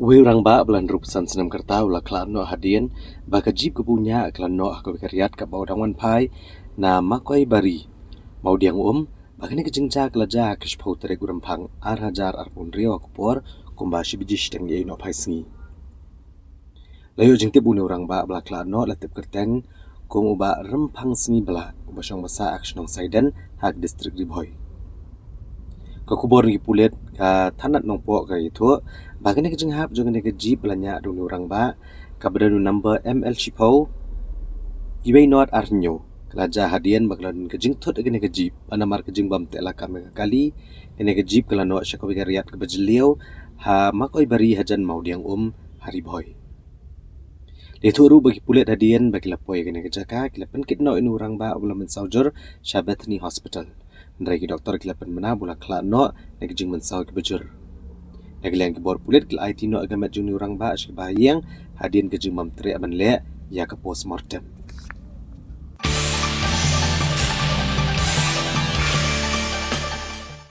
Wei Rangbah belan rupusan senam kerta ula Khlad no hadien baka jib ke punya Khlad no Riat ke bau dangwan pai na Makoibari mau diang baka ni kejengja kelaja kishpau tere gurampang hajar arpun rio kupor kumbashi bijish teng ye no pai sengi. Layo jengte bune Rangbah bela Khlad no latip kerteng kum uba rempang sengi bela ubasong basa aksyon saiden hak distrik di Bhoi. Kakubor ni pulet ka tanat nong po ka itu bagane ke jenghap jangan ke jeep belanya dunu Rangbah ka bedanu number ML Shipau ibai not arnyo kelaja hadien baglan ke jengtot ke ke jeep anamar ke jengbam tela kami kali ke jeep kala no Makoibari Riat ke Jylliew ha Makoibari hajan mau diang hari Bhoi. Itu bagi pulet hadien bagi lapoi ke jaka kilapan kitno inu Rangbah ulam saujur Shabatni Hospital. Nregi doktor kilapan mana bula Khlad no negi jing mensau ke bejur. Negi liang ke bor pulit kila IT no agamat juni Rangbah asyik bahayang hadien ke jing mam tere aban le ya ke postmortem.